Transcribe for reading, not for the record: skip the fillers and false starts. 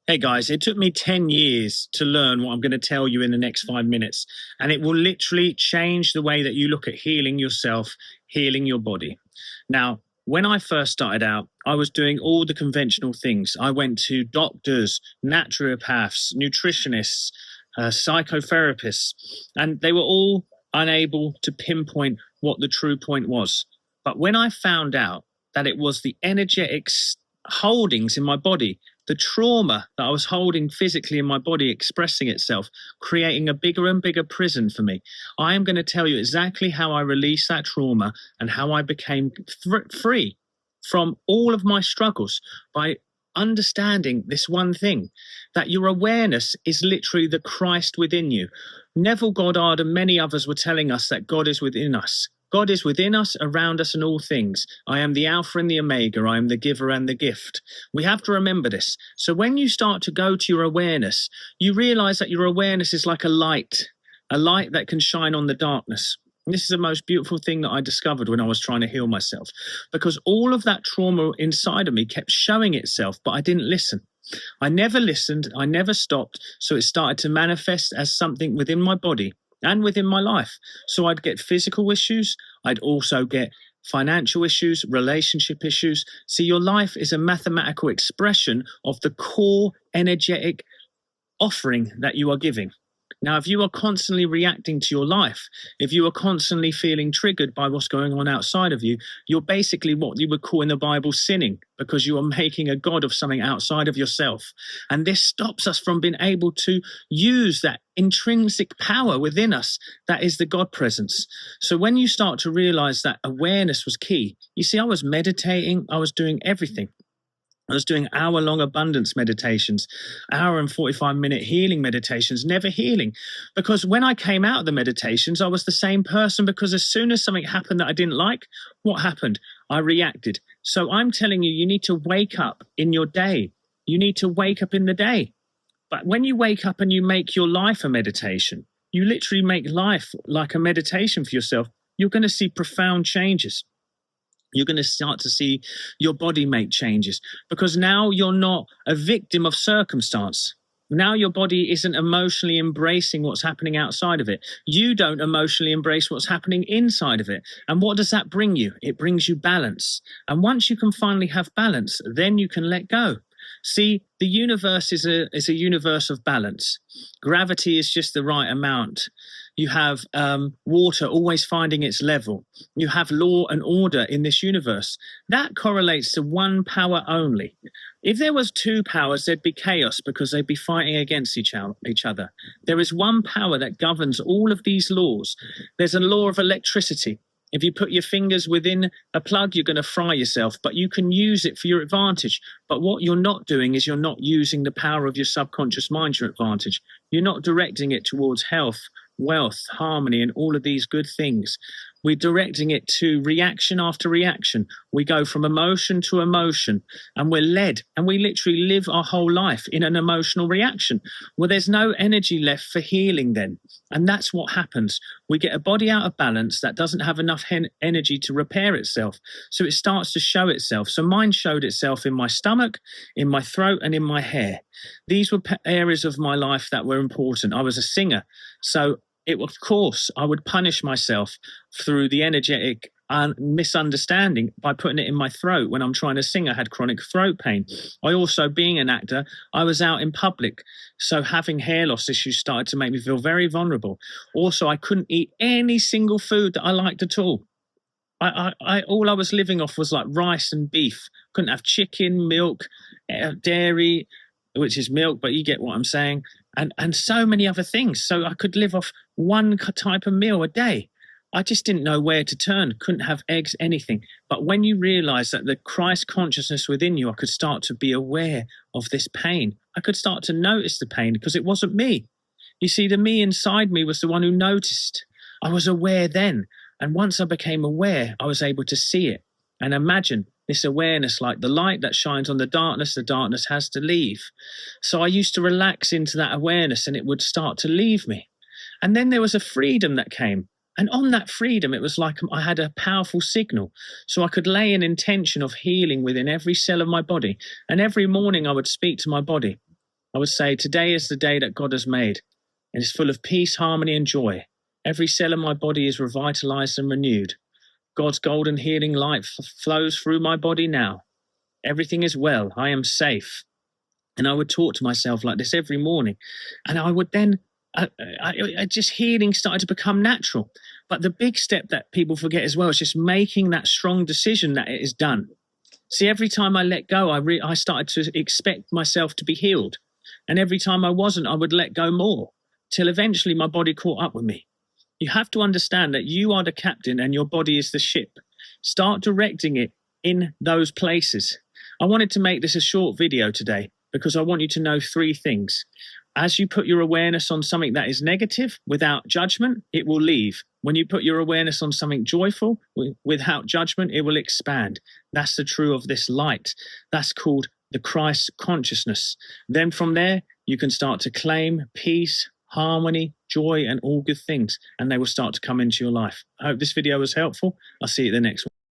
Hey guys, it took me 10 years to learn what I'm going to tell you in the next 5 minutes, and it will literally change the way that you look at healing yourself, healing your body. Now, when I first started out, I was doing all the conventional things. I went to doctors, naturopaths, nutritionists, psychotherapists, and they were all unable to pinpoint what the true point was. But when I found out that it was the energetic holdings in my body, the trauma that I was holding physically in my body expressing itself, creating a bigger and bigger prison for me. I am going to tell you exactly how I released that trauma and how I became free from all of my struggles by understanding this one thing, that your awareness is literally the Christ within you. Neville Goddard and many others were telling us that God is within us. God is within us, around us, in all things. I am the Alpha and the Omega. I am the giver and the gift. We have to remember this. So when you start to go to your awareness, you realize that your awareness is like a light that can shine on the darkness. And this is the most beautiful thing that I discovered when I was trying to heal myself, because all of that trauma inside of me kept showing itself, but I didn't listen. I never listened. I never stopped. So it started to manifest as something within my body and within my life. So I'd get physical issues. I'd also get financial issues, relationship issues. See, your life is a mathematical expression of the core energetic offering that you are giving. Now, if you are constantly reacting to your life, if you are constantly feeling triggered by what's going on outside of you, you're basically what you would call in the Bible sinning, because you are making a god of something outside of yourself. And this stops us from being able to use that intrinsic power within us that is the God presence. So when you start to realize that awareness was key, you see, I was meditating, I was doing everything. I was doing hour-long abundance meditations, hour and 45-minute healing meditations, never healing. Because when I came out of the meditations, I was the same person, because as soon as something happened that I didn't like, what happened? I reacted. So I'm telling you, you need to wake up in your day. You need to wake up in the day. But when you wake up and you make your life a meditation, you literally make life like a meditation for yourself, you're going to see profound changes. You're going to start to see your body make changes, because now you're not a victim of circumstance. Now your body isn't emotionally embracing what's happening outside of it. You don't emotionally embrace what's happening inside of it. And what does that bring you? It brings you balance. And once you can finally have balance, then you can let go. See, the universe is a universe of balance. Gravity is just the right amount. You have water always finding its level. You have law and order in this universe. That correlates to one power only. If there was two powers, there'd be chaos, because they'd be fighting against each other. There is one power that governs all of these laws. There's a law of electricity. If you put your fingers within a plug, you're going to fry yourself, but you can use it for your advantage. But what you're not doing is you're not using the power of your subconscious mind to your advantage. You're not directing it towards health, wealth, harmony, and all of these good things. We're directing it to reaction after reaction. We go from emotion to emotion, and we're led, and we literally live our whole life in an emotional reaction. Well, there's no energy left for healing then. And that's what happens. We get a body out of balance that doesn't have enough energy to repair itself. So it starts to show itself. So mine showed itself in my stomach, in my throat, and in my hair. These were areas of my life that were important. I was a singer. So of course, I would punish myself through the energetic misunderstanding by putting it in my throat when I'm trying to sing. I had chronic throat pain. I also, being an actor, I was out in public. So having hair loss issues started to make me feel very vulnerable. Also, I couldn't eat any single food that I liked at all. All I was living off was like rice and beef. Couldn't have chicken, milk, dairy, which is milk, but you get what I'm saying. And so many other things. So I could live off one type of meal a day. I just didn't know where to turn, couldn't have eggs, anything. But when you realize that the Christ consciousness within you, I could start to be aware of this pain. I could start to notice the pain, because it wasn't me. You see, the me inside me was the one who noticed. I was aware then. And once I became aware, I was able to see it. And imagine this awareness, like the light that shines on the darkness has to leave. So I used to relax into that awareness, and it would start to leave me. And then there was a freedom that came. And on that freedom, it was like I had a powerful signal. So I could lay an intention of healing within every cell of my body. And every morning I would speak to my body. I would say today is the day that God has made. It is full of peace, harmony, and joy. Every cell in my body is revitalized and renewed. God's golden healing light flows through my body now. Everything is well. I am safe. And I would talk to myself like this every morning. And I would then, just healing started to become natural. But the big step that people forget as well is just making that strong decision that it is done. See, every time I let go, I started to expect myself to be healed. And every time I wasn't, I would let go more, till eventually my body caught up with me. You have to understand that you are the captain and your body is the ship. Start directing it in those places. I wanted to make this a short video today because I want you to know 3 things. As you put your awareness on something that is negative without judgment, it will leave. When you put your awareness on something joyful without judgment, it will expand. That's the truth of this light. That's called the Christ consciousness. Then from there, you can start to claim peace, harmony, joy, and all good things, and they will start to come into your life. I hope this video was helpful. I'll see you at the next one.